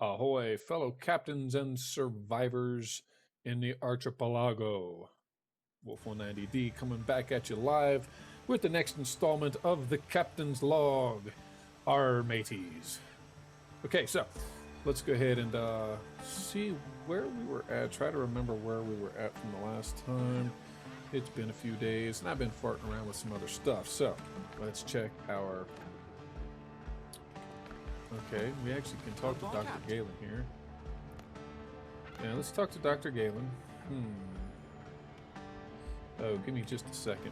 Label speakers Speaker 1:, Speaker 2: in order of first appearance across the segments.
Speaker 1: Ahoy, fellow captains and survivors in the Archipelago. Wolf 190D coming back at you live with the next installment of the Captain's Log, our mateys. Okay, so let's go ahead and see where we were at. Try to remember where we were at from the last time. It's been a few days, and I've been farting around with some other stuff. So let's check our... Okay, we actually can talk to Dr. Galen here. Yeah, let's talk to Dr. Galen. Oh, give me just a second.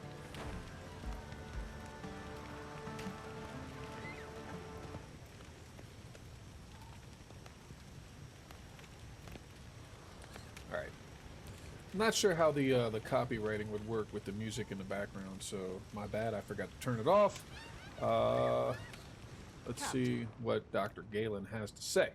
Speaker 1: Alright. I'm not sure how the copywriting would work with the music in the background, so my bad, I forgot to turn it off. Let's see what Dr. Galen has to say.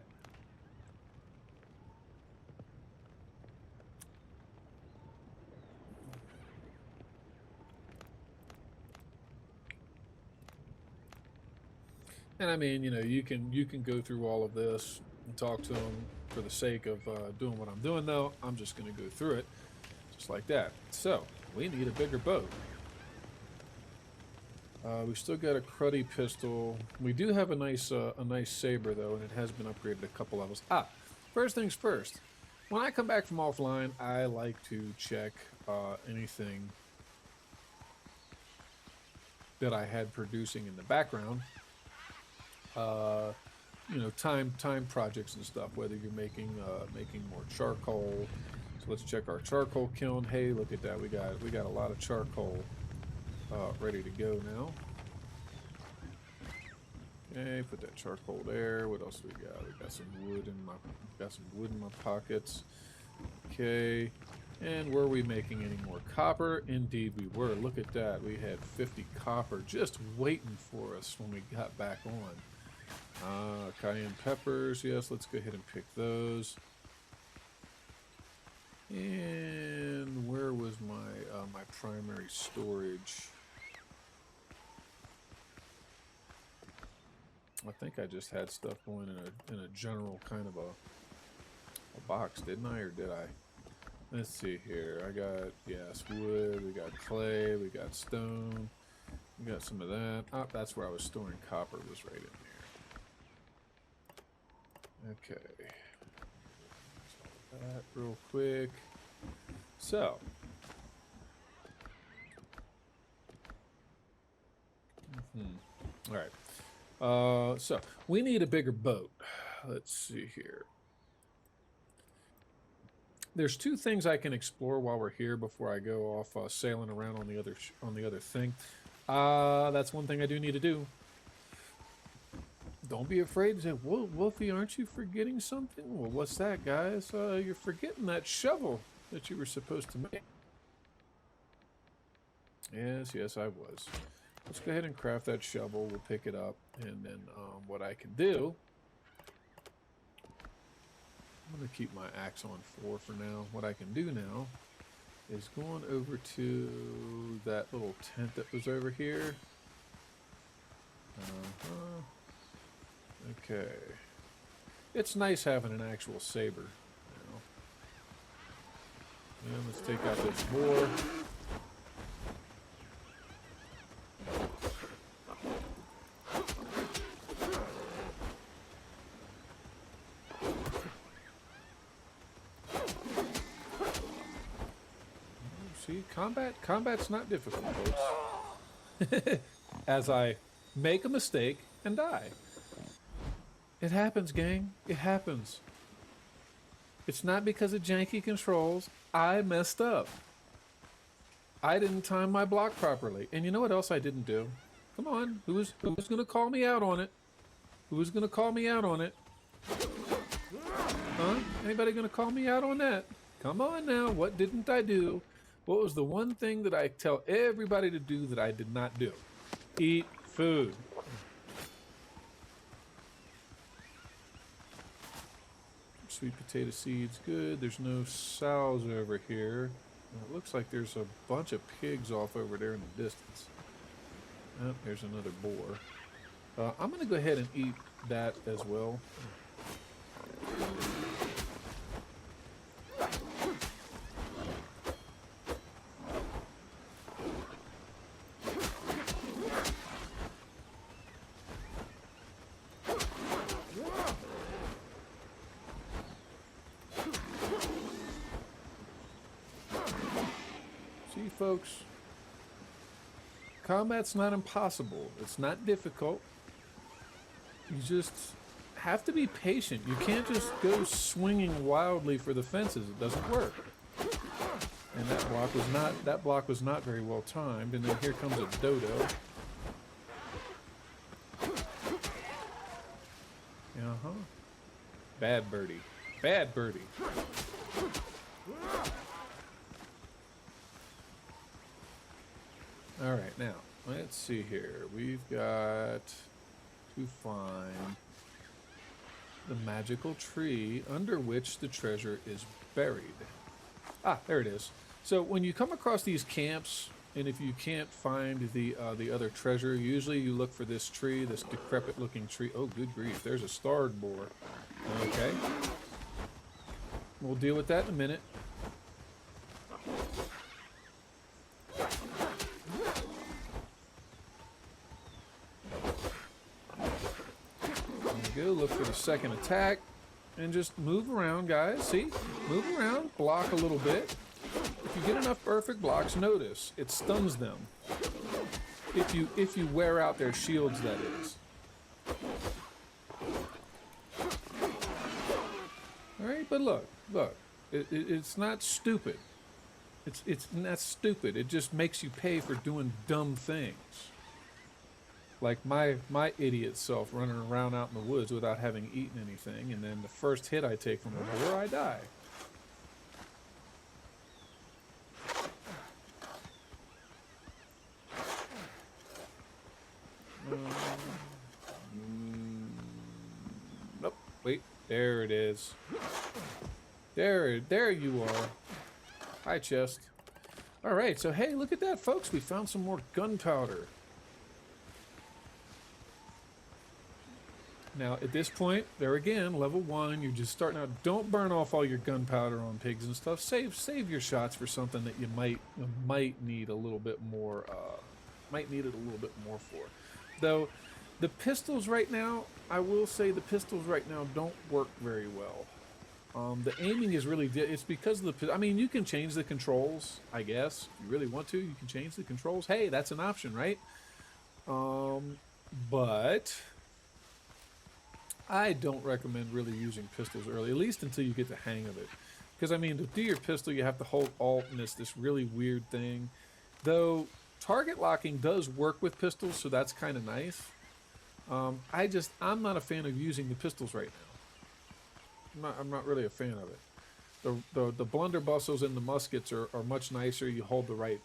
Speaker 1: And I mean, you know, you can go through all of this and talk to him for the sake of doing what I'm doing, though. I'm just going to go through it just like that. So, we need a bigger boat. We still got a cruddy pistol. We do have a nice saber, though, and it has been upgraded a couple levels. First things first. When I come back from offline, I like to check anything that I had producing in the background. You know, time projects and stuff. Whether you're making more charcoal. So let's check our charcoal kiln. Hey, look at that. We got a lot of charcoal. Ready to go now. Okay, put that charcoal there. What else do we got? We got some wood in my pockets. Okay, and were we making any more copper? Indeed, we were. Look at that. We had 50 copper just waiting for us when we got back on. Cayenne peppers. Yes, let's go ahead and pick those. And where was my my primary storage? I think I just had stuff going in a general kind of a box, didn't I, or did I? Let's see here. I got, yes, wood, we got clay, we got stone, we got some of that. Oh, that's where I was storing copper, was right in there. Okay. That real quick. So. All right. So we need a bigger boat. Let's see here. There's two things I can explore while we're here before I go off sailing around on the other thing. That's one thing I do need to do. Don't be afraid to say, Wolfie, aren't you forgetting something? Well, what's that, guys? You're forgetting that shovel that you were supposed to make. Yes, I was. Let's go ahead and craft that shovel. We'll pick it up, and then what I can do... I'm going to keep my axe on 4 for now. What I can do now is going over to that little tent that was over here. Okay. It's nice having an actual saber. You know. And let's take out this boar. See, combat's not difficult, folks. As I make a mistake and die. It happens, gang. It happens. It's not because of janky controls. I messed up. I didn't time my block properly. And you know what else I didn't do? Come on, who's gonna call me out on it? Who's gonna call me out on it? Huh? Anybody gonna call me out on that? Come on now, what didn't I do? What was the one thing that I tell everybody to do that I did not do? Eat food. Sweet potato seeds, good. There's no sows over here. It looks like there's a bunch of pigs off over there in the distance. Oh, there's another boar. I'm going to go ahead and eat that as well. folks. Combat's not impossible. It's not difficult. You just have to be patient. You can't just go swinging wildly for the fences. It doesn't work. And that block was not very well timed. And then here comes a dodo. Bad birdie. Bad birdie. All right, now let's see here. We've got to find the magical tree under which the treasure is buried. Ah, there it is. So when you come across these camps, and if you can't find the other treasure, usually you look for this tree, this decrepit-looking tree. Oh, good grief! There's a starred boar. Okay, we'll deal with that in a minute. There we go. Look for the second attack, and just move around, guys. See, move around, block a little bit. If you get enough perfect blocks, notice it stuns them. If you wear out their shields, that is. All right, but look, it's not stupid. It's not stupid. It just makes you pay for doing dumb things. Like my idiot self running around out in the woods without having eaten anything, and then the first hit I take from a boar, I die. Nope. Wait. There it is. There you are. Hi, chest. All right. So hey, look at that, folks. We found some more gunpowder. Now, at this point, there again, level 1. You're just starting out. Don't burn off all your gunpowder on pigs and stuff. Save your shots for something that you might need a little bit more. Might need it a little bit more for. Though, the pistols right now, I will say the pistols right now don't work very well. The aiming is really, it's because of the, I mean, you can change the controls, I guess. If you really want to, you can change the controls. Hey, that's an option, right? But I don't recommend really using pistols early, at least until you get the hang of it. Because, I mean, to do your pistol, you have to hold Alt, and it's this really weird thing. Though, target locking does work with pistols, so that's kind of nice. I'm not a fan of using the pistols right now. I'm not really a fan of it. The blunderbusses and the muskets are much nicer. You hold the right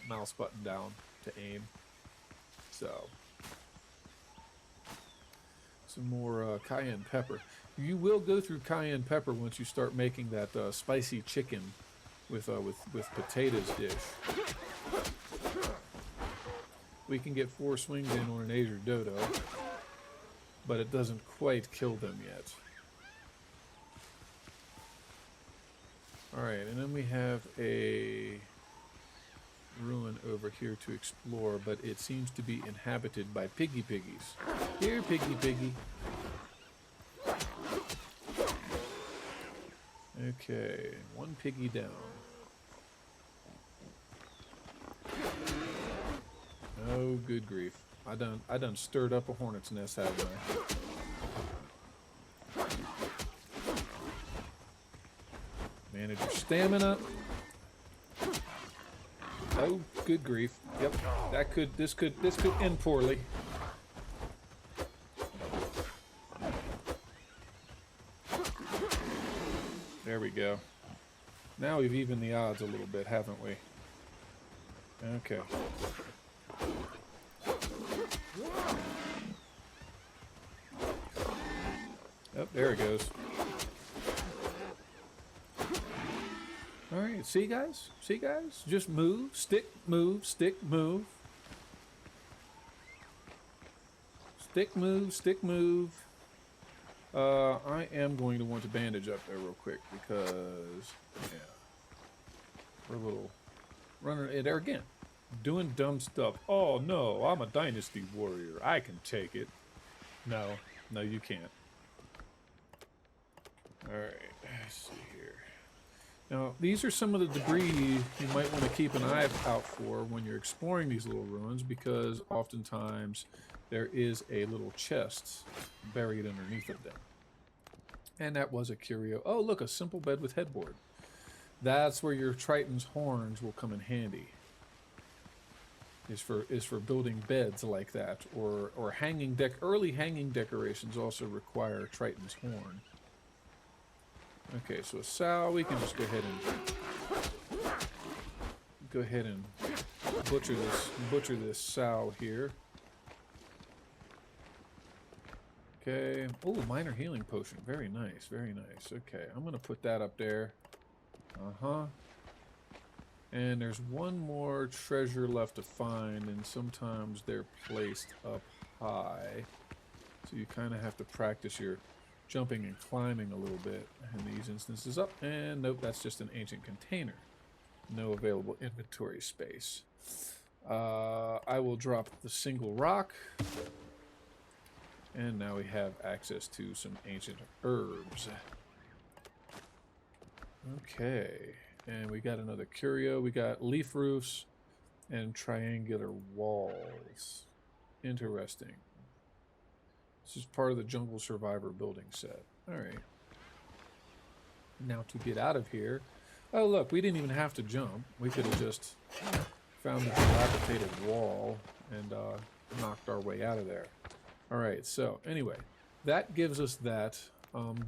Speaker 1: mouse button down to aim. So some more cayenne pepper. You will go through cayenne pepper once you start making that spicy chicken with potatoes dish. We can get 4 swings in on an Azure dodo, but it doesn't quite kill them yet. Alright, and then we have a ruin over here to explore, but it seems to be inhabited by piggies. Here, piggy. Okay, 1 piggy down. Oh, good grief. I done stirred up a hornet's nest, haven't I? Manage your stamina. Oh, good grief. Yep. This could end poorly. There we go. Now we've evened the odds a little bit, haven't we? Okay. Oh, there it goes. Alright, see guys? Just move, stick, move, stick, move. Stick, move. I am going to want to bandage up there real quick because, yeah, we're a little running there again. Doing dumb stuff. Oh no, I'm a dynasty warrior. I can take it. No, you can't. Alright, let's see here. Now, these are some of the debris you might want to keep an eye out for when you're exploring these little ruins, because oftentimes there is a little chest buried underneath of them. And that was a curio. Oh, look, a simple bed with headboard. That's where your Triton's horns will come in handy. Is for building beds like that, or early hanging decorations also require Triton's horn. Okay, so a sow, we can just go ahead and butcher this sow here. Okay. Oh, minor healing potion. Very nice, very nice. Okay, I'm gonna put that up there. And there's one more treasure left to find, and sometimes they're placed up high. So you kind of have to practice your jumping and climbing a little bit in these instances. Up, and nope, that's just an ancient container. No available inventory space. I will drop the single rock. And now we have access to some ancient herbs. Okay. And we got another curio. We got leaf roofs and triangular walls. Interesting. This is part of the Jungle Survivor building set. Alright. Now to get out of here. Oh look, we didn't even have to jump. We could have just found a dilapidated wall and knocked our way out of there. Alright, so anyway, that gives us that.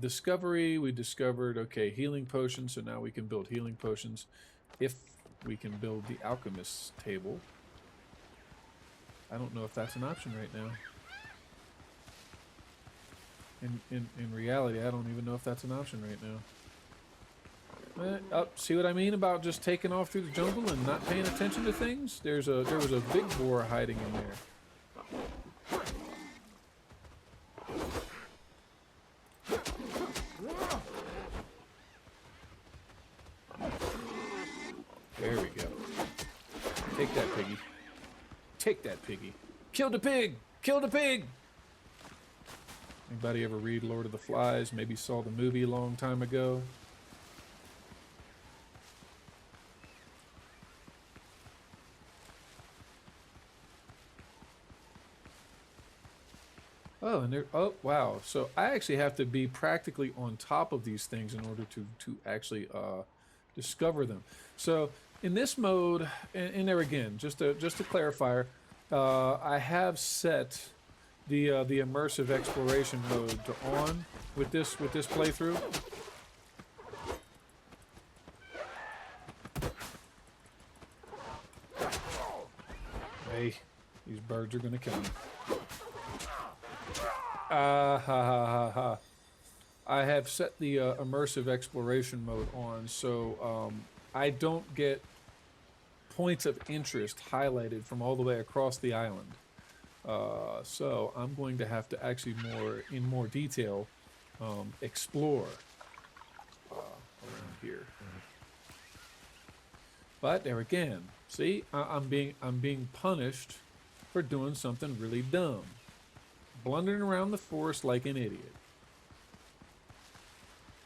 Speaker 1: Discovery, we discovered, okay, healing potions, so now we can build healing potions if we can build the alchemist's table. I don't know if that's an option right now. In reality, I don't even know if that's an option right now. See what I mean about just taking off through the jungle and not paying attention to things? There was a big boar hiding in there. There we go. Take that, piggy. Take that, piggy. Kill the pig! Kill the pig! Anybody ever read Lord of the Flies? Maybe saw the movie a long time ago? Oh, and oh, wow. So I actually have to be practically on top of these things in order to actually discover them. So in this mode, and there again, just a clarifier, I have set the immersive exploration mode to on with this playthrough. Hey, these birds are gonna kill me. I have set the immersive exploration mode on, so I don't get points of interest highlighted from all the way across the island. So I'm going to have to actually in more detail explore around here. But there again, see, I'm being punished for doing something really dumb. Blundering around the forest like an idiot.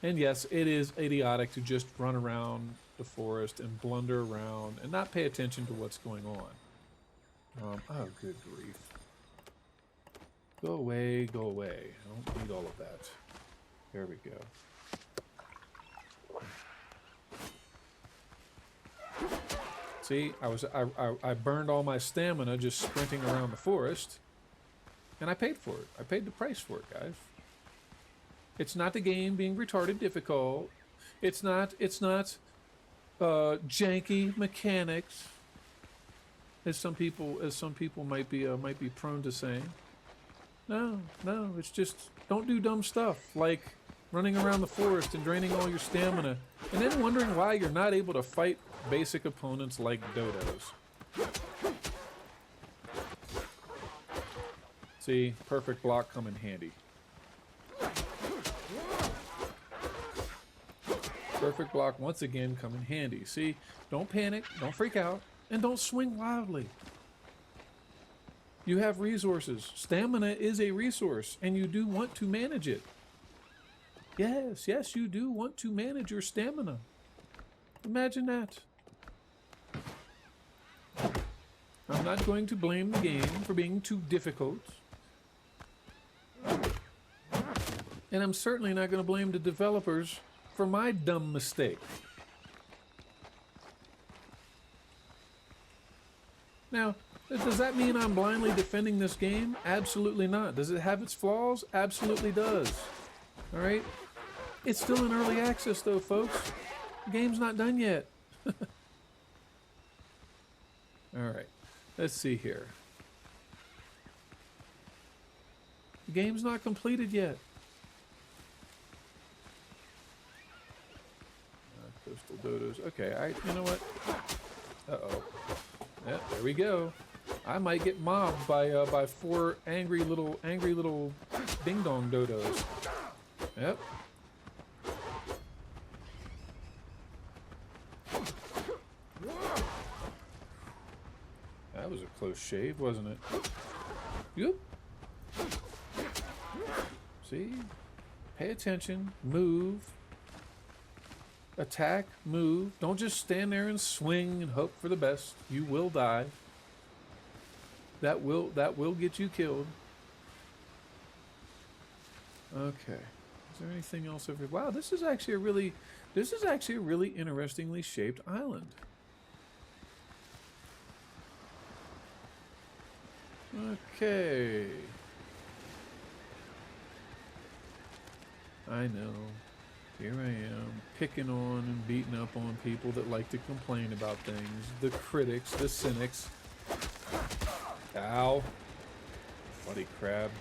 Speaker 1: And yes, it is idiotic to just run around the forest and blunder around and not pay attention to what's going on. Oh, good grief. Go away, go away. I don't need all of that. There we go. See, I burned all my stamina just sprinting around the forest. And I paid for it. I paid the price for it, guys. It's not the game being retarded difficult. It's not janky mechanics, as some people might be prone to saying. No, it's just don't do dumb stuff like running around the forest and draining all your stamina, and then wondering why you're not able to fight basic opponents like dodos. See, perfect block come in handy. Perfect block once again come in handy. See, don't panic, don't freak out, and don't swing wildly. You have resources. Stamina is a resource, and you do want to manage it. Yes, you do want to manage your stamina. Imagine that. I'm not going to blame the game for being too difficult. And I'm certainly not going to blame the developers for my dumb mistake. Now, does that mean I'm blindly defending this game? Absolutely not. Does it have its flaws? Absolutely does. All right? It's still in early access, though, folks. The game's not done yet. All right. Let's see here. The game's not completed yet. Coastal dodos. Okay, you know what? Uh-oh. Yep, there we go. I might get mobbed by 4 angry little ding dong dodos. Yep. That was a close shave, wasn't it? Yep. See? Pay attention. Move. Attack. Move. Don't just stand there and swing and hope for the best. You will die. That will get you killed. Okay. Is there anything else over here? Wow, this is actually a really interestingly shaped island. Okay. I know. Here I am, picking on and beating up on people that like to complain about things. The critics, the cynics. Ow. Bloody crab.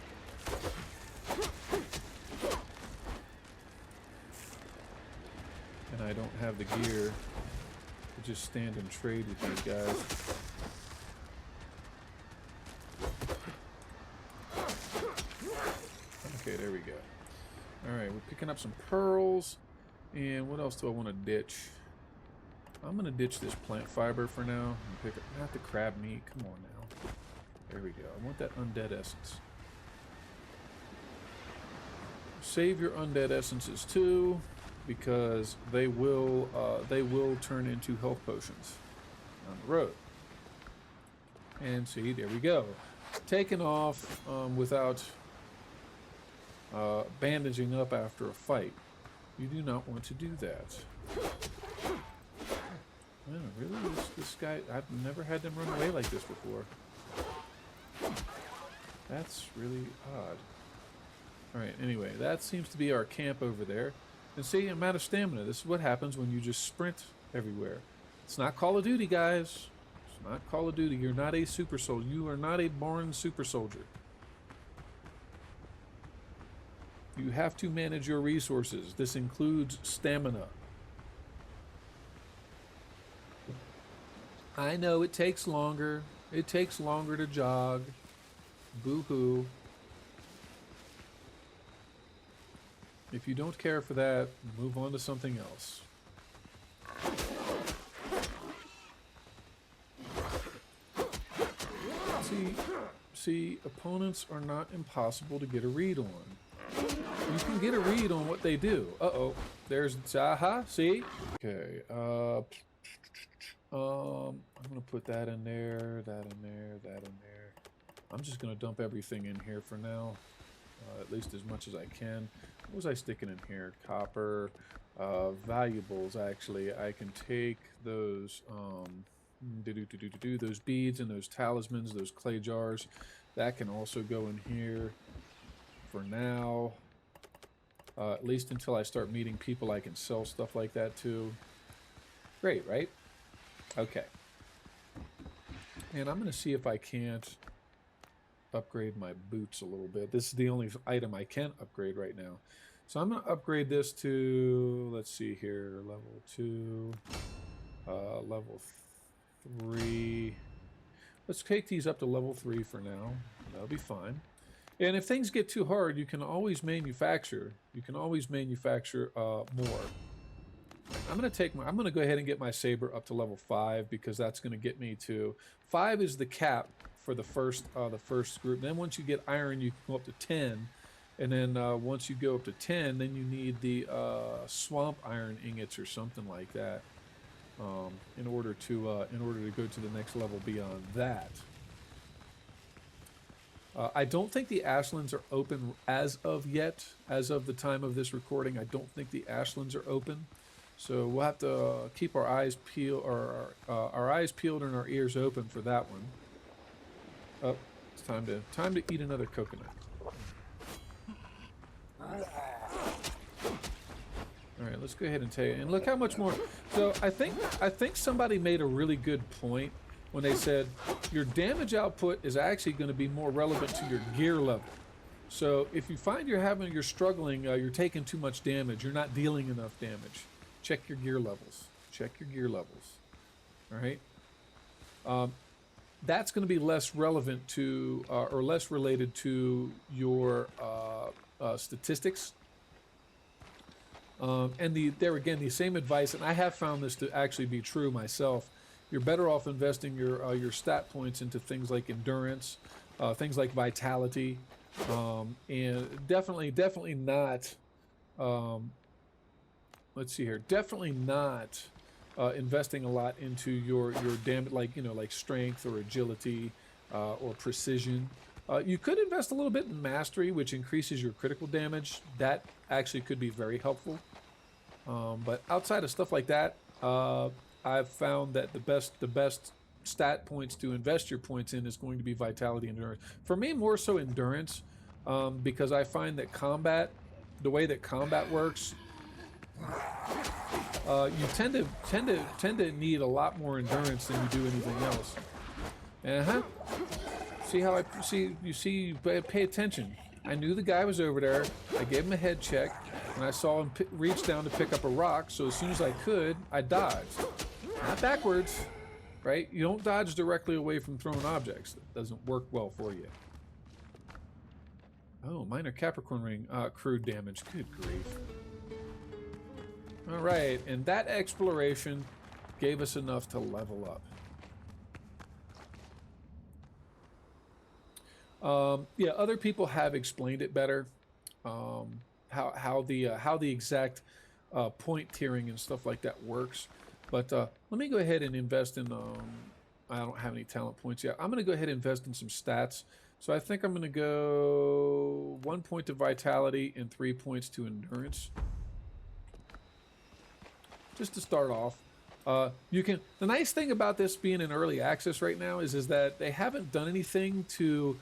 Speaker 1: And I don't have the gear to just stand and trade with these guys. Okay, there we go. Alright, we're picking up some pearls. And what else do I want to ditch? I'm going to ditch this plant fiber for now. And pick up, not the crab meat. Come on now. There we go. I want that undead essence. Save your undead essences too, because they will turn into health potions on the road. And see, there we go. Taken off without bandaging up after a fight. You do not want to do that. Man, really? This guy, I've never had them run away like this before. That's really odd. Alright, anyway, that seems to be our camp over there. And see, I'm out of stamina. This is what happens when you just sprint everywhere. It's not Call of Duty, guys. It's not Call of Duty. You're not a super soldier. You are not a born super soldier. You have to manage your resources. This includes stamina. I know it takes longer. It takes longer to jog. Boo-hoo. If you don't care for that, move on to something else. See, opponents are not impossible to get a read on. You can get a read on what they do. Uh-oh. There's Zaha. See? Okay. I'm going to put that in there, that in there, that in there. I'm just going to dump everything in here for now. At least as much as I can. What was I sticking in here? Copper. Valuables, actually. I can take those, those beads and those talismans, those clay jars. That can also go in here for now. At least until I start meeting people I can sell stuff like that to. Great, right? Okay. And I'm going to see if I can't upgrade my boots a little bit. This is the only item I can upgrade right now. So I'm going to upgrade this to, let's see here, level 2, level 3. Let's take these up to level 3 for now. That'll be fine. And if things get too hard, you can always manufacture. You can always manufacture more. I'm going to go ahead and get my saber up to level 5 because that's going to get me to 5 is the cap for the first group. Then once you get iron, you can go up to 10. And then once you go up to 10, then you need the swamp iron ingots or something like that. in order to go to the next level beyond that. I don't think the ashlands are open as of yet. As of the time of this recording, I don't think the ashlands are open. So we'll have to keep our eyes peeled, or our eyes peeled and our ears open for that one. Oh, it's time to eat another coconut. All right, let's go ahead and take it. And look how much more. So I think somebody made a really good point when they said your damage output is actually going to be more relevant to your gear level. So if you find you're struggling, you're taking too much damage, you're not dealing enough damage, check your gear levels. Check your gear levels. All right. That's going to be less relevant to, or less related to your statistics. And there again, the same advice, and I have found this to actually be true myself. You're better off investing your stat points into things like endurance, things like vitality, and definitely not. Let's see here. Definitely not investing a lot into your damage, like strength or agility or precision. You could invest a little bit in mastery, which increases your critical damage. That actually could be very helpful. But outside of stuff like that, I've found that the best stat points to invest your points in is going to be vitality and endurance. For me, more so endurance, because I find that the way that combat works, you tend to need a lot more endurance than you do anything else. See how I see? You see, pay attention. I knew the guy was over there. I gave him a head check, and I saw him reach down to pick up a rock. So as soon as I could, I dodged. Not backwards, right? You don't dodge directly away from thrown objects. That doesn't work well for you. Oh, minor Capricorn ring, crude damage. Good grief. All right, and that exploration gave us enough to level up. Yeah, other people have explained it better. How the exact point tiering and stuff like that works. But let me go ahead and invest in. I don't have any talent points yet. I'm going to go ahead and invest in some stats. So I think I'm going to go 1 point to vitality and 3 points to endurance. Just to start off. The nice thing about this being in early access right now is that they haven't done anything to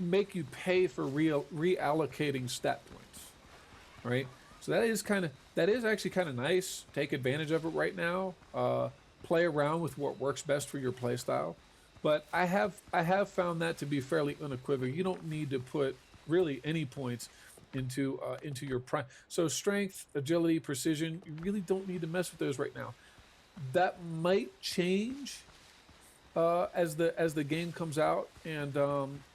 Speaker 1: make you pay for reallocating stat points, right? So that is actually kind of nice. Take advantage of it right now. Play around with what works best for your playstyle. But I have found that to be fairly unequivocal. You don't need to put really any points into your prime. So strength, agility, precision, you really don't need to mess with those right now. That might change as the game comes out and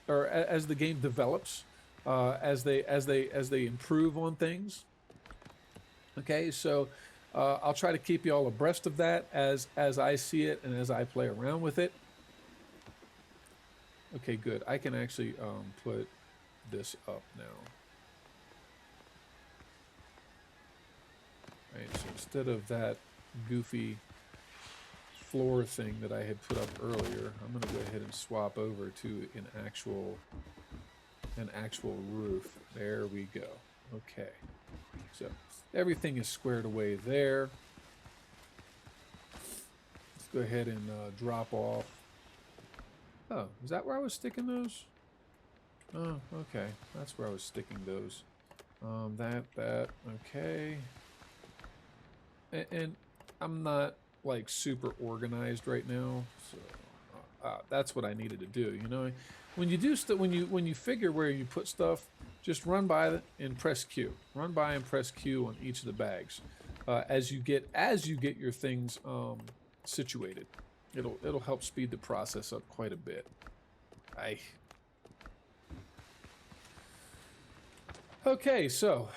Speaker 1: or as the game develops, as they improve on things. Okay, so I'll try to keep you all abreast of that as I see it and as I play around with it. Okay, good. I can actually put this up now. Right, so instead of that goofy floor thing that I had put up earlier, I'm going to go ahead and swap over to an actual roof. There we go. Okay, so everything is squared away there. Let's go ahead and drop off. Oh, is that where I was sticking those? Oh, okay, that's where I was sticking those. That okay. And I'm not like super organized right now, so that's what I needed to do. You know, when you do when you figure where you put stuff, just run by and press Q. Run by and press Q on each of the bags as you get your things situated. It'll help speed the process up quite a bit. Okay, so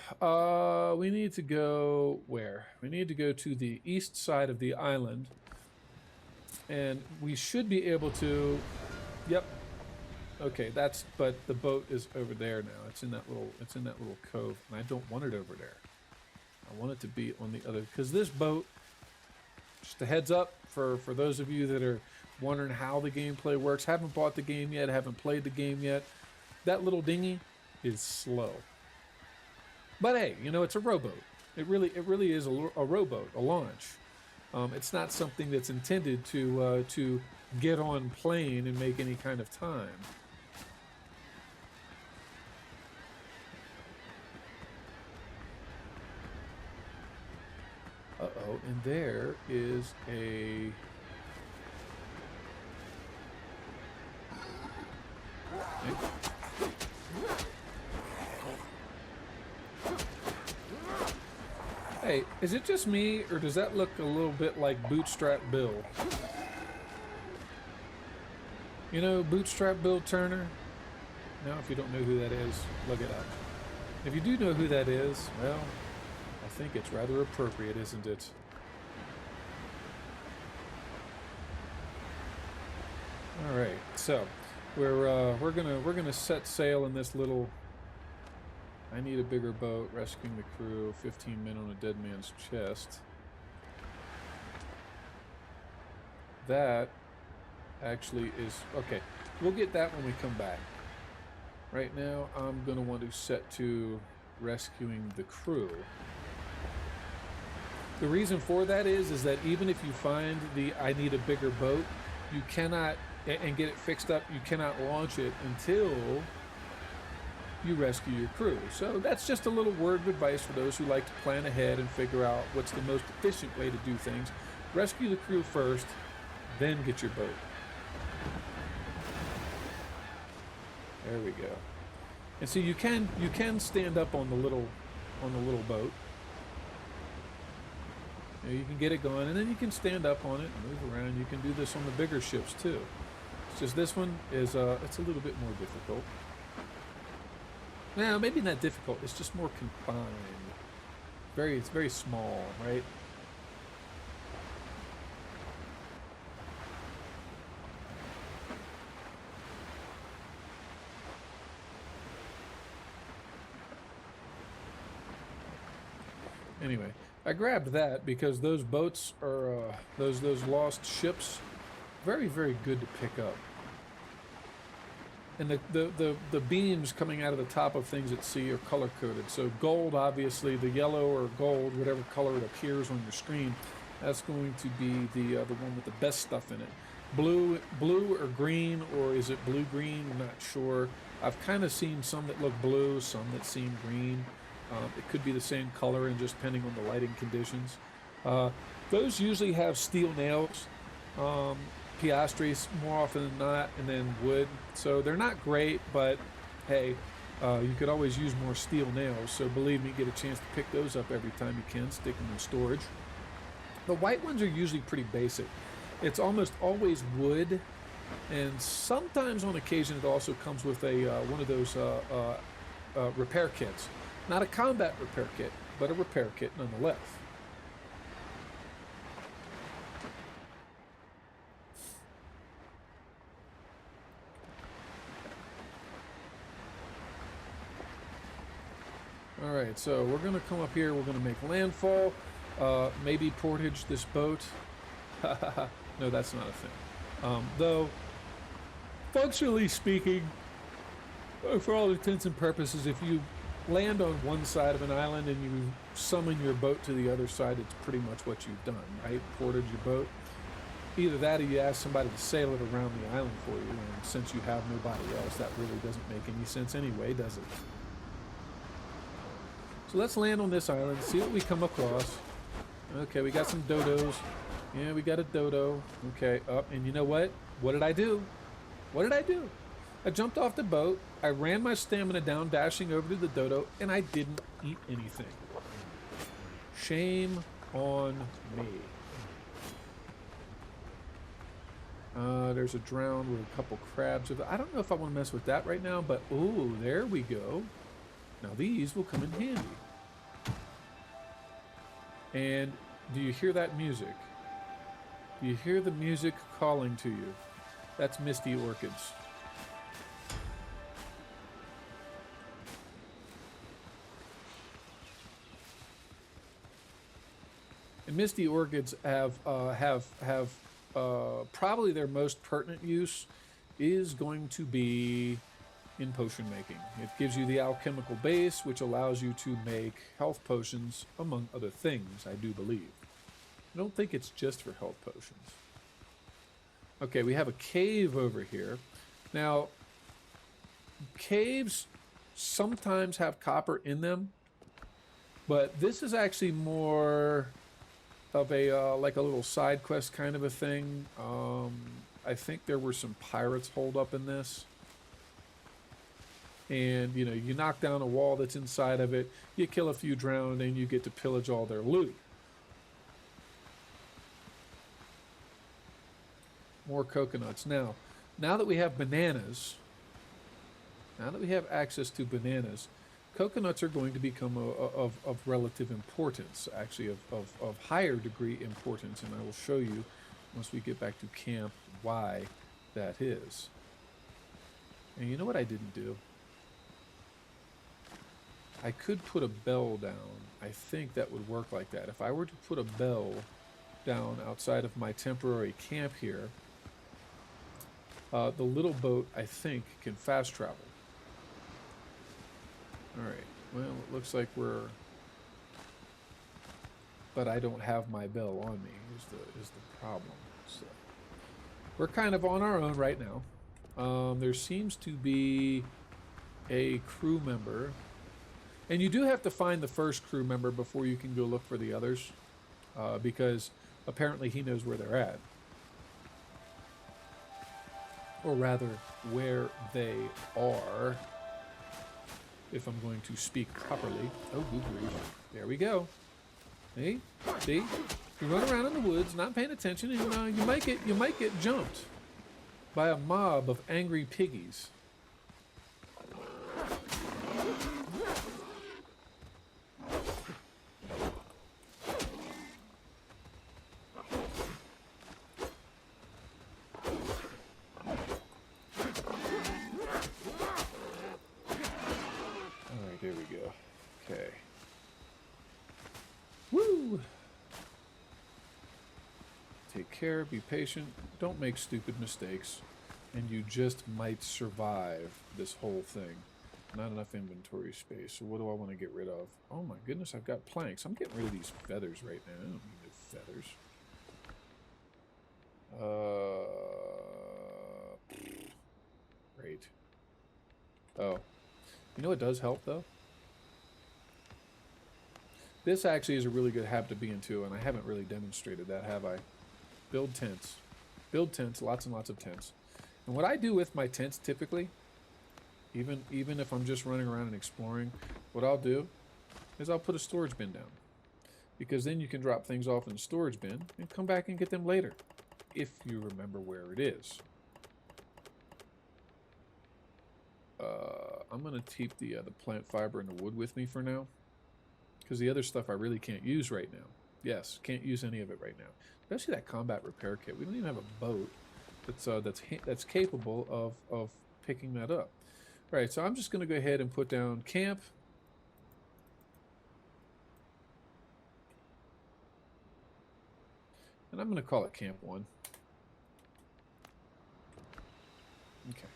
Speaker 1: we need to go where? We need to go to the east side of the island, and we should be able to. Yep. Okay, but the boat is over there now. It's in that little cove, and I don't want it over there. I want it to be on the other, because this boat, just a heads up for those of you that are wondering how the gameplay works, haven't bought the game yet, haven't played the game yet, that little dinghy is slow. But hey, you know, it's a rowboat. It really is a rowboat, a launch. It's not something that's intended to get on plane and make any kind of time. Uh-oh, and there is a... Hey, is it just me, or does that look a little bit like Bootstrap Bill? You know Bootstrap Bill Turner? Now, if you don't know who that is, look it up. If you do know who that is, well, I think it's rather appropriate, isn't it? All right, so we're gonna set sail in this little... I need a bigger boat, rescuing the crew, 15 men on a dead man's chest. That actually is... Okay, we'll get that when we come back. Right now, I'm going to want to set to rescuing the crew. The reason for that is that even if you find the I need a bigger boat, you cannot, and get it fixed up, you cannot launch it until you rescue your crew. So that's just a little word of advice for those who like to plan ahead and figure out what's the most efficient way to do things. Rescue the crew first, then get your boat. There we go. And so you can stand up on the little boat. You can get it going, and then you can stand up on it and move around. You can do this on the bigger ships too. It's just this one is it's a little bit more difficult. Now, maybe not difficult. It's just more confined. It's very small, right? Anyway, I grabbed that because those boats are those lost ships, very good to pick up. And the beams coming out of the top of things at sea are color coded. So gold, obviously, the yellow or gold, whatever color it appears on your screen, that's going to be the one with the best stuff in it. Blue or green, or is it blue green? I'm not sure. I've kind of seen some that look blue, some that seem green. It could be the same color, and just depending on the lighting conditions. Those usually have steel nails, piastres more often than not, and then wood. So they're not great, but hey, you could always use more steel nails. So believe me, get a chance to pick those up every time you can, stick them in storage. The white ones are usually pretty basic. It's almost always wood, and sometimes on occasion it also comes with a one of those repair kits. Not a combat repair kit, but a repair kit nonetheless. All right, so we're going to come up here. We're going to make landfall. Maybe portage this boat. No, that's not a thing. Though, functionally speaking, for all intents and purposes, if you land on one side of an island and you summon your boat to the other side, it's pretty much what you've done, right? Ported your boat. Either that or you ask somebody to sail it around the island for you, and since you have nobody else, that really doesn't make any sense anyway, does it? So let's land on this island, see what we come across. Okay, we got some dodos. Yeah, we got a dodo. Okay, up, and you know what? What did I do? What did I do? I jumped off the boat, I ran my stamina down, dashing over to the dodo, and I didn't eat anything. Shame on me. There's a drown with a couple crabs. I don't know if I want to mess with that right now, but ooh, there we go. Now these will come in handy. And do you hear that music? Do you hear the music calling to you? That's Misty Orchids. And misty orchids have probably their most pertinent use is going to be in potion making. It gives you the alchemical base, which allows you to make health potions, among other things, I do believe. I don't think it's just for health potions. Okay, we have a cave over here. Now, caves sometimes have copper in them, but this is actually more of a like a little side quest kind of a thing. I think there were some pirates holed up in this, and you know, you knock down a wall that's inside of it, you kill a few drowned, and you get to pillage all their loot. More coconuts. Now that we have bananas, now that we have access to bananas, coconuts are going to become of relative importance, actually of higher degree importance, and I will show you once we get back to camp why that is. And you know what I didn't do? I could put a bell down. I think that would work like that. If I were to put a bell down outside of my temporary camp here, the little boat, I think, can fast travel. Alright, well, it looks like we're... But I don't have my bell on me, is the problem. So, we're kind of on our own right now. There seems to be a crew member. And you do have to find the first crew member before you can go look for the others. Because apparently he knows where they're at. Or rather, where they are. If I'm going to speak properly. Oh, good grief. There we go. See? See? You run around in the woods, not paying attention, and you might get jumped by a mob of angry piggies. Care, be patient, don't make stupid mistakes, and you just might survive this whole thing. Not enough inventory space, so what do I want to get rid of? Oh my goodness, I've got planks. I'm getting rid of these feathers right now. I don't need the feathers. Great. Oh. You know what does help, though? This actually is a really good habit to be into, and I haven't really demonstrated that, have I? Build tents. Build tents, lots and lots of tents. And what I do with my tents typically, even if I'm just running around and exploring, what I'll do is I'll put a storage bin down. Because then you can drop things off in the storage bin and come back and get them later. If you remember where it is. I'm going to keep the plant fiber and the wood with me for now. Because the other stuff I really can't use right now. Yes, can't use any of it right now. Especially that combat repair kit. We don't even have a boat that's capable of picking that up. All right, so I'm just going to go ahead and put down camp. And I'm going to call it Camp 1. Okay.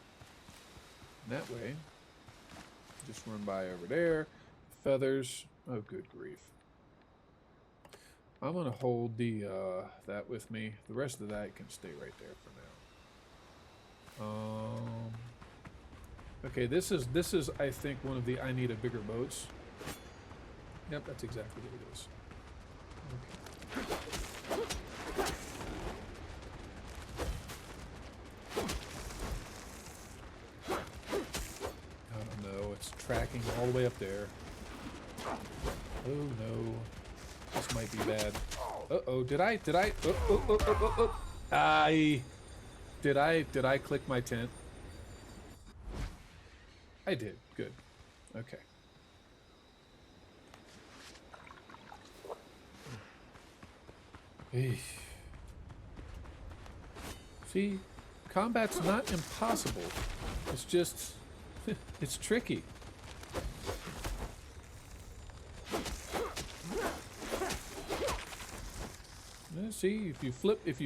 Speaker 1: And that way, just run by over there. Feathers. Oh, good grief. I'm gonna hold the that with me. The rest of that can stay right there for now. Okay, this is I think one of the I need a bigger boats. Yep, that's exactly what it is. Okay. Oh no, it's tracking all the way up there. Oh no. This might be bad. Uh-oh, did I, did I click my tent? I did, good. Okay. Eesh. See, combat's not impossible. It's just, it's tricky. see, if you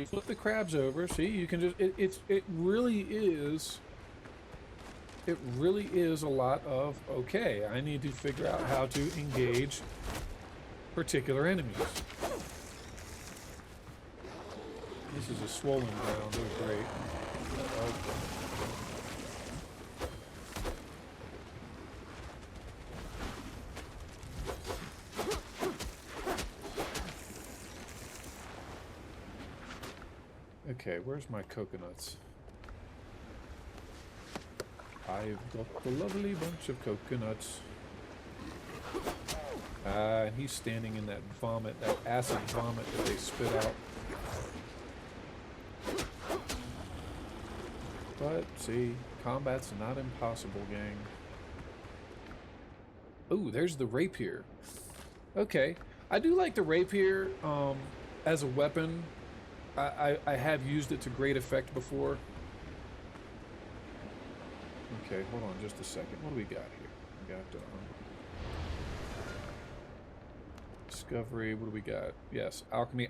Speaker 1: flip the crabs over, see, you can just it really is a lot of, okay, I need to figure out how to engage particular enemies. This is a swollen ground. Oh, great. Okay, where's my coconuts? I've got a lovely bunch of coconuts. He's standing in that vomit, that acid vomit that they spit out. But, see, combat's not impossible, gang. Ooh, there's the rapier. Okay, I do like the rapier as a weapon. I have used it to great effect before. Okay, hold on just a second. What do we got here? We got discovery. What do we got? Yes, alchemy.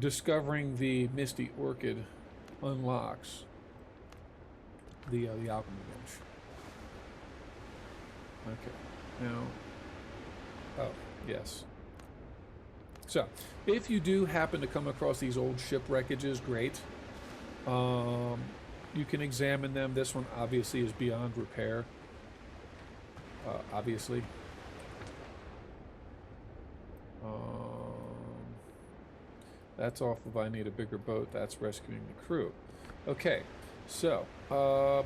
Speaker 1: Discovering the Misty Orchid unlocks the alchemy bench. Okay, now. Oh, yes. So, if you do happen to come across these old ship wreckages, great. You can examine them. This one obviously is beyond repair. Obviously. That's off of I need a bigger boat. That's rescuing the crew. Okay, so I'm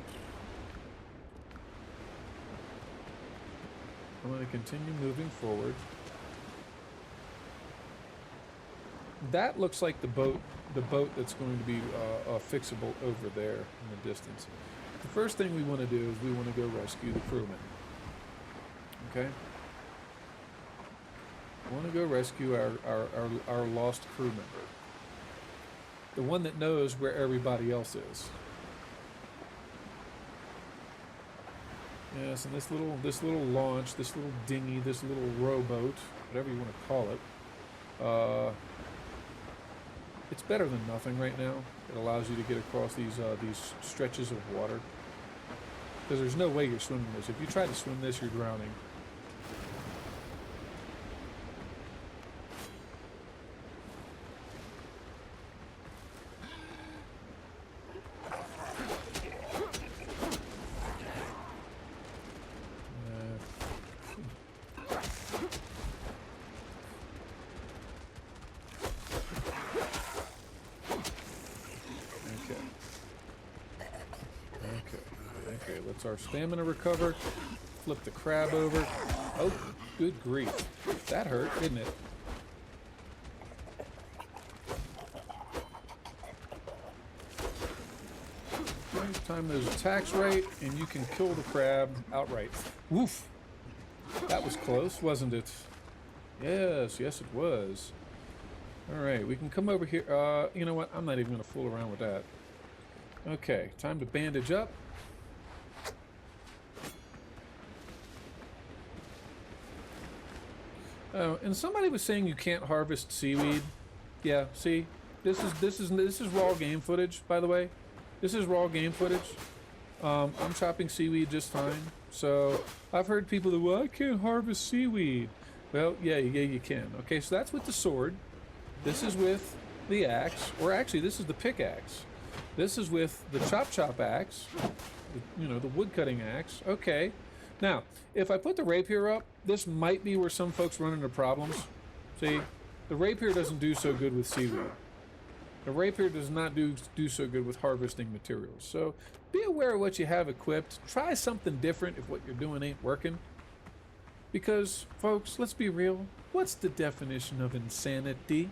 Speaker 1: going to continue moving forward. That looks like the boat that's going to be fixable over there in the distance. The first thing we want to do is we want to go rescue the crewmen. Okay? We want to go rescue our lost crew member. The one that knows where everybody else is. Yes, and this little launch, this little dinghy, this little rowboat, whatever you want to call it, it's better than nothing right now. It allows you to get across these stretches of water. Because there's no way you're swimming this. If you try to swim this, you're drowning. Our stamina recover. Flip the crab over. Oh, good grief. That hurt, didn't it? Time those attacks right, and you can kill the crab outright. Woof! That was close, wasn't it? Yes, yes it was. Alright, we can come over here. You know what? I'm not even going to fool around with that. Okay, time to bandage up. Oh, and somebody was saying you can't harvest seaweed. Yeah, see, this is raw game footage, by the way. This is raw game footage. I'm chopping seaweed just fine. So I've heard people that, well, I can't harvest seaweed. Well, yeah, you can. Okay, so that's with the sword. This is with the axe, or actually, this is the pickaxe. This is with the chop axe. You know, the wood cutting axe. Okay. Now, if I put the rapier up, this might be where some folks run into problems. See, the rapier doesn't do so good with seaweed. The rapier does not do so good with harvesting materials. So be aware of what you have equipped. Try something different if what you're doing ain't working. Because, folks, let's be real. What's the definition of insanity?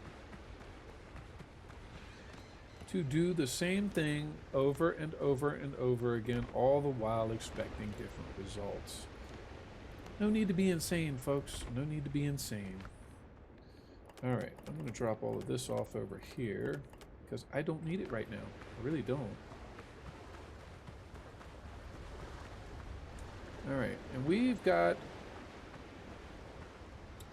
Speaker 1: To do the same thing over and over and over again, all the while expecting different results. No need to be insane, folks. No need to be insane. Alright, I'm going to drop all of this off over here, because I don't need it right now. I really don't. Alright, and we've got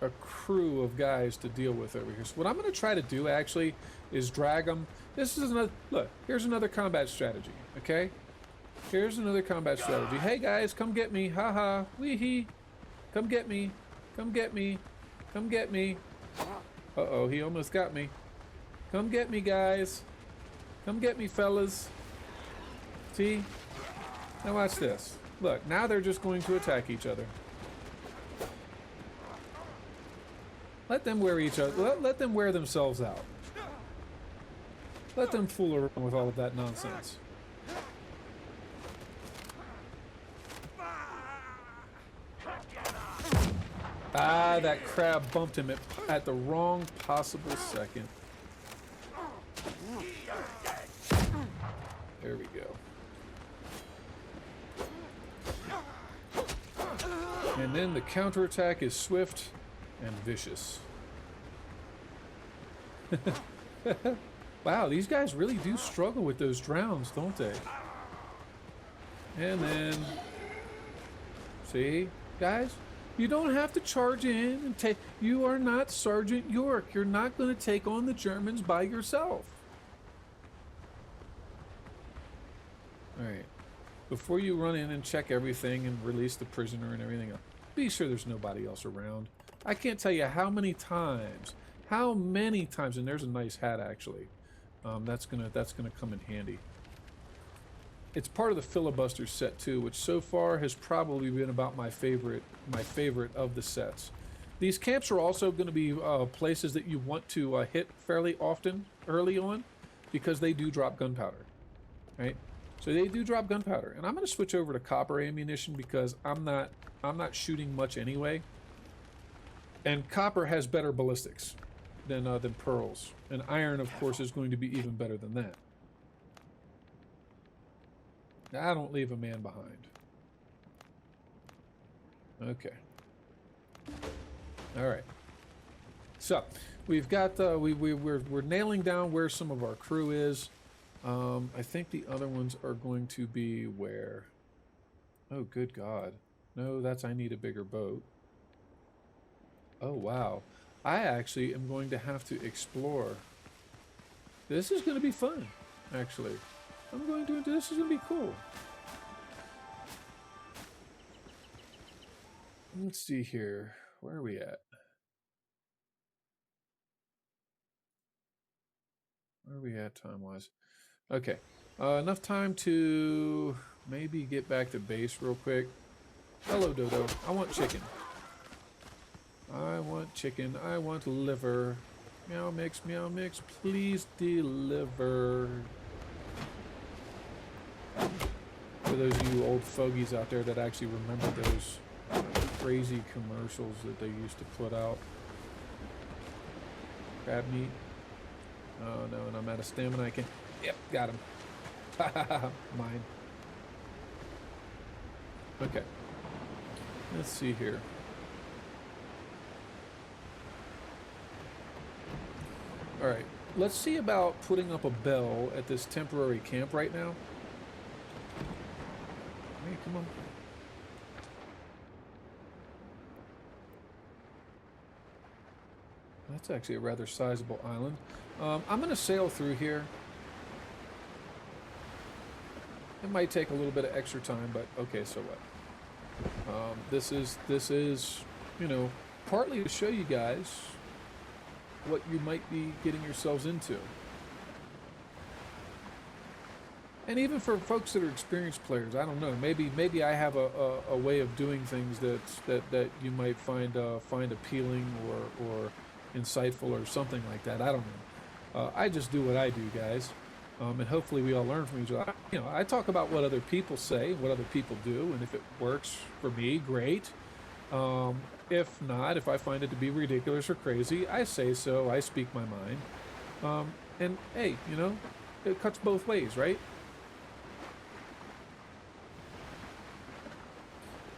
Speaker 1: a crew of guys to deal with over here. So what I'm going to try to do actually is drag them. This is another look. Here's another combat strategy. Okay, here's another combat strategy. Hey guys, come get me! Haha, wee hee! Come get me! Come get me! Come get me! Uh-oh, he almost got me. Come get me, guys! Come get me, fellas! See? Now watch this. Look, now they're just going to attack each other. Let them wear each other. Let them wear themselves out. Let them fool around with all of that nonsense. Ah, that crab bumped him at the wrong possible second. There we go. And then the counterattack is swift and vicious. Wow, these guys really do struggle with those drowns, don't they? And then, see, guys, you don't have to charge in and take. You are not Sergeant York. You're not going to take on the Germans by yourself. All right. Before you run in and check everything and release the prisoner and everything else, be sure there's nobody else around. I can't tell you how many times, and there's a nice hat actually. That's gonna come in handy. It's part of the filibuster set too, which so far has probably been about my favorite of the sets. These camps are also going to be places that you want to hit fairly often early on, because they do drop gunpowder, right? So they do drop gunpowder, and I'm going to switch over to copper ammunition because I'm not shooting much anyway. And copper has better ballistics than pearls, and iron, of course, is going to be even better than that. I don't leave a man behind. Okay. All right. So we've got we're nailing down where some of our crew is. I think the other ones are going to be where. Oh, good God! No, I need a bigger boat. Oh wow! I actually am going to have to explore. This is going to be fun, actually. This is going to be cool. Let's see here. Where are we at? Where are we at time-wise? Okay. Enough time to maybe get back to base real quick. Hello, Dodo. I want chicken. I want chicken. I want liver. Meow mix, please deliver. For those of you old fogies out there that actually remember those crazy commercials that they used to put out. Crab meat. Oh no, and I'm out of stamina. I can. Yep, got him. Mine. Okay. Let's see here. Alright, let's see about putting up a bell at this temporary camp right now. Hey, come on. That's actually a rather sizable island. I'm going to sail through here. It might take a little bit of extra time, but okay, so what? This is, you know, partly to show you guys what you might be getting yourselves into. And even for folks that are experienced players, I don't know, maybe I have a way of doing things that you might find appealing or insightful or something like that. I don't know. I just do what I do, guys. And hopefully we all learn from each other. You know, I talk about what other people say, what other people do, and if it works for me, great. If not, if I find it to be ridiculous or crazy, I say so. I speak my mind. And hey, you know, it cuts both ways, right?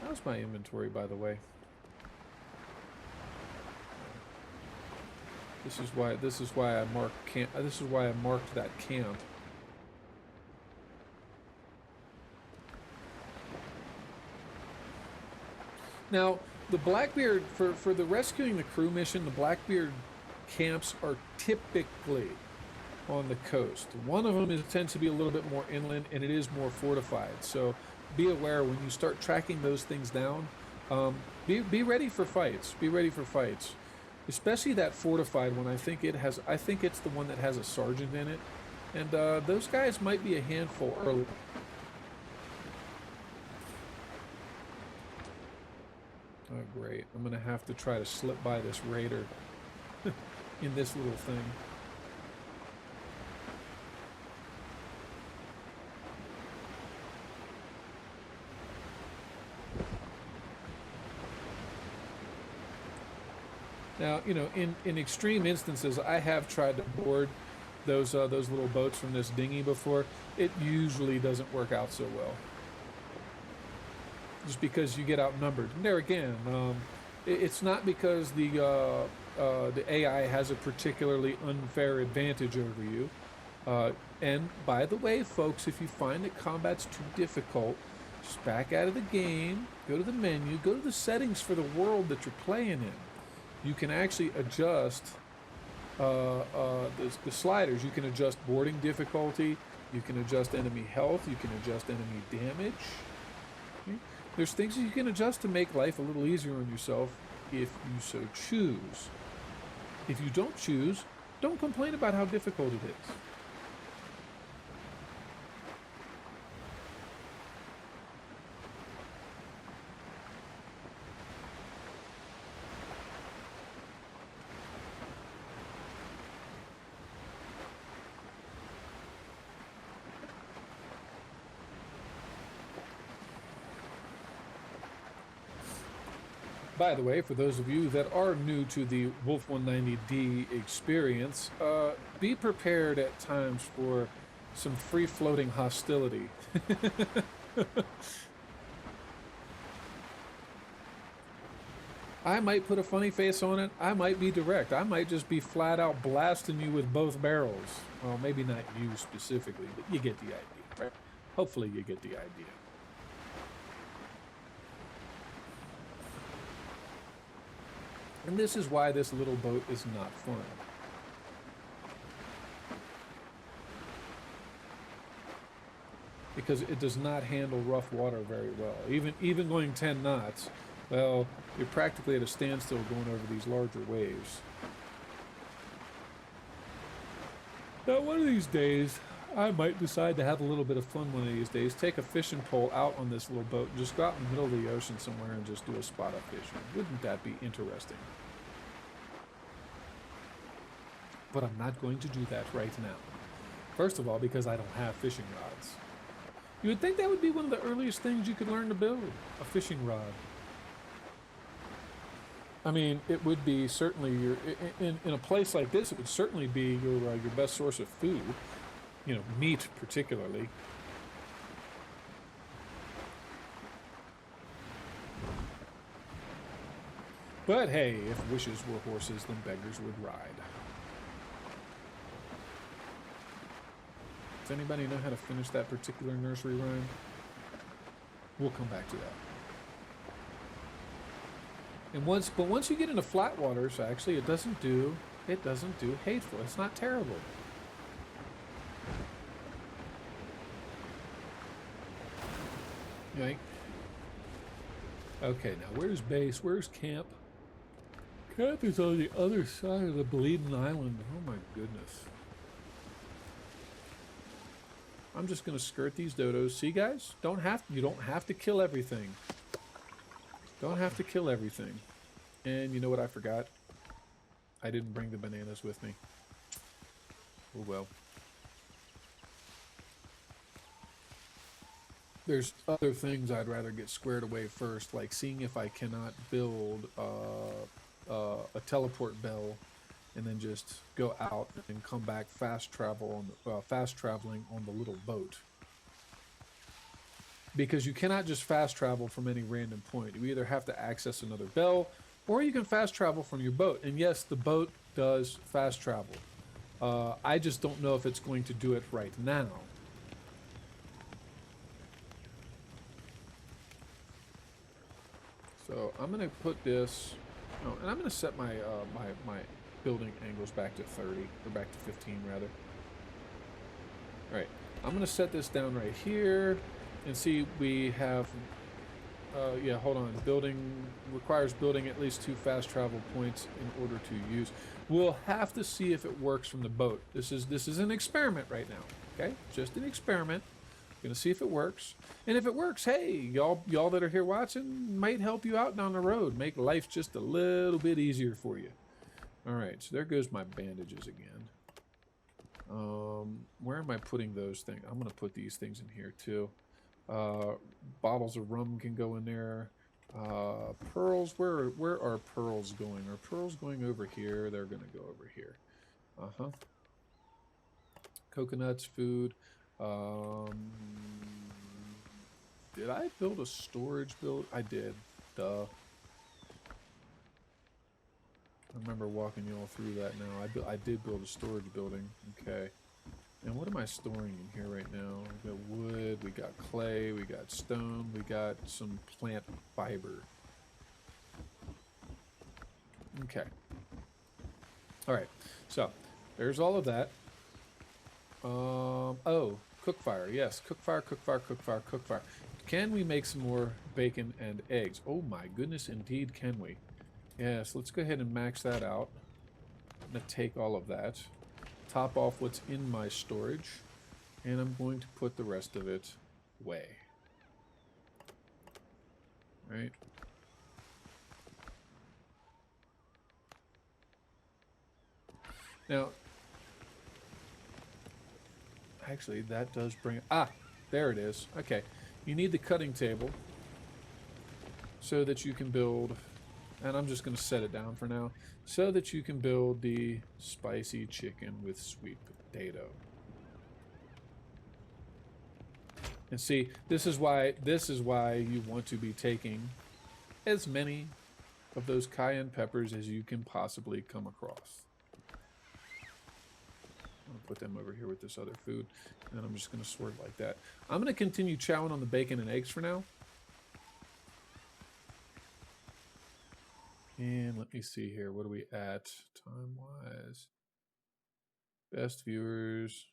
Speaker 1: How's my inventory, by the way? This is why I marked camp. This is why I marked that camp. Now, the Blackbeard, for the rescuing the crew mission, the Blackbeard camps are typically on the coast. One of them tends to be a little bit more inland, and it is more fortified. So be aware when you start tracking those things down. Be ready for fights. Be ready for fights, especially that fortified one. I think it's the one that has a sergeant in it, and those guys might be a handful early. Oh great! I'm gonna have to try to slip by this raider in this little thing. Now, you know, in extreme instances, I have tried to board those little boats from this dinghy before. It usually doesn't work out so well, just because you get outnumbered. And there again, it's not because the AI has a particularly unfair advantage over you. And by the way, folks, if you find that combat's too difficult, just back out of the game, go to the menu, go to the settings for the world that you're playing in. You can actually adjust the sliders. You can adjust boarding difficulty. You can adjust enemy health. You can adjust enemy damage. Okay? There's things that you can adjust to make life a little easier on yourself if you so choose. If you don't choose, don't complain about how difficult it is. By the way, for those of you that are new to the Wolf 190D experience, be prepared at times for some free-floating hostility. I might put a funny face on it. I might be direct. I might just be flat out blasting you with both barrels. Well, maybe not you specifically, but you get the idea, right? Hopefully you get the idea. And this is why this little boat is not fun. Because it does not handle rough water very well. Even going 10 knots, well, you're practically at a standstill going over these larger waves. Now, one of these days, I might decide to have a little bit of fun one of these days. Take a fishing pole out on this little boat and just go out in the middle of the ocean somewhere and just do a spot of fishing. Wouldn't that be interesting? But I'm not going to do that right now. First of all, because I don't have fishing rods. You would think that would be one of the earliest things you could learn to build, a fishing rod. I mean, it would be certainly your, in a place like this, it would certainly be your best source of food. You know, meat particularly. But hey, if wishes were horses, then beggars would ride. Does anybody know how to finish that particular nursery rhyme? We'll come back to that. And once you get into flat waters, actually, it doesn't do hateful. It's not terrible. Right? Okay, now where's base? Where's camp? Camp is on the other side of the bleeding island. Oh my goodness. I'm just gonna skirt these dodos. See, guys? You don't have to kill everything. Don't have to kill everything. And you know what I forgot? I didn't bring the bananas with me. Oh well. There's other things I'd rather get squared away first, like seeing if I cannot build a teleport bell and then just go out and come back fast traveling on the little boat. Because you cannot just fast travel from any random point. You either have to access another bell, or you can fast travel from your boat. And yes, the boat does fast travel. I just don't know if it's going to do it right now. So I'm gonna put this, oh, and I'm gonna set my my building angles back to 30, or back to 15 rather. All right, I'm gonna set this down right here, and see we have. Yeah, hold on. Building requires building at least 2 fast travel points in order to use. We'll have to see if it works from the boat. This is an experiment right now. Okay, just an experiment. Gonna see if it works, and if it works, hey, y'all that are here watching, might help you out down the road, make life just a little bit easier for you. All right, so there goes my bandages again. Where am I putting those things? I'm gonna put these things in here too. Bottles of rum can go in there. Pearls, where are pearls going? Are pearls going over here? They're gonna go over here. Coconuts, food. Did I build a storage build? I did. Duh. I remember walking you all through that now. I did build a storage building. Okay. And what am I storing in here right now? We got wood, we got clay, we got stone, we got some plant fiber. Okay. Alright. So, there's all of that. Oh, cook fire. Yes, cook fire, cook fire, cook fire, cook fire. Can we make some more bacon and eggs? Oh my goodness, indeed can we. Yes, let's go ahead and max that out. I'm going to take all of that, top off what's in my storage, and I'm going to put the rest of it away. Right? Now, actually, that does bring... Ah! There it is. Okay. You need the cutting table so that you can build... And I'm just going to set it down for now, so that you can build the spicy chicken with sweet potato. And see, this is why you want to be taking as many of those cayenne peppers as you can possibly come across. I'll put them over here with this other food, and I'm just going to sort it like that. I'm going to continue chowing on the bacon and eggs for now. And let me see here. What are we at time-wise? Best viewers.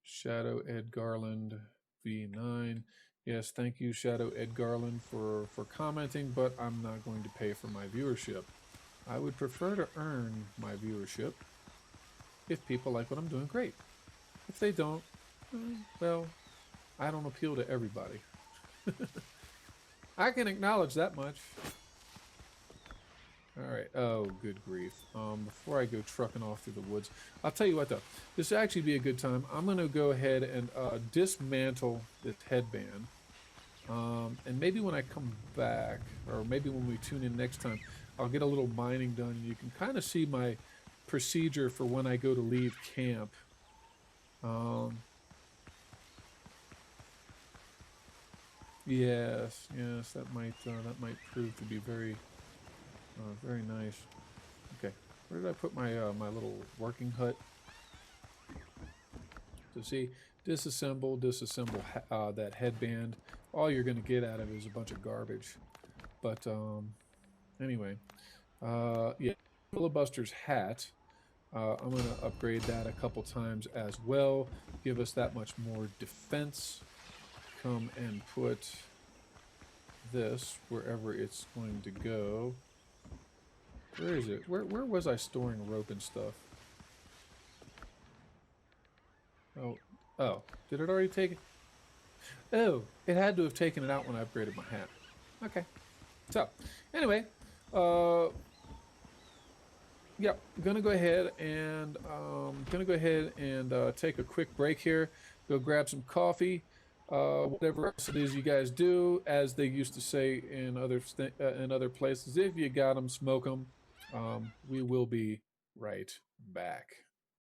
Speaker 1: Shadow Ed Garland V9. Yes, thank you, Shadow Ed Garland, for commenting, but I'm not going to pay for my viewership. I would prefer to earn my viewership if people like what I'm doing, great. If they don't, well, I don't appeal to everybody. I can acknowledge that much. Alright, oh, good grief. Before I go trucking off through the woods, I'll tell you what though, this would actually be a good time. I'm going to go ahead and dismantle this headband. And maybe when I come back, or maybe when we tune in next time, I'll get a little mining done. And you can kind of see my procedure for when I go to leave camp. Yes, that might prove to be very nice. Okay, where did I put my my little working hut? So see, disassemble that headband. All you're going to get out of it is a bunch of garbage. But anyway, yeah, filibuster's hat. I'm going to upgrade that a couple times as well. Give us that much more defense. Come and put this wherever it's going to go. Where is it? Where was I storing rope and stuff? Oh, did it already take it? Oh, it had to have taken it out when I upgraded my hat. Okay. So, anyway, yeah, I'm gonna go ahead and take a quick break here. Go grab some coffee. Whatever else it is you guys do, as they used to say in other places, if you got them, smoke them. We will be right back.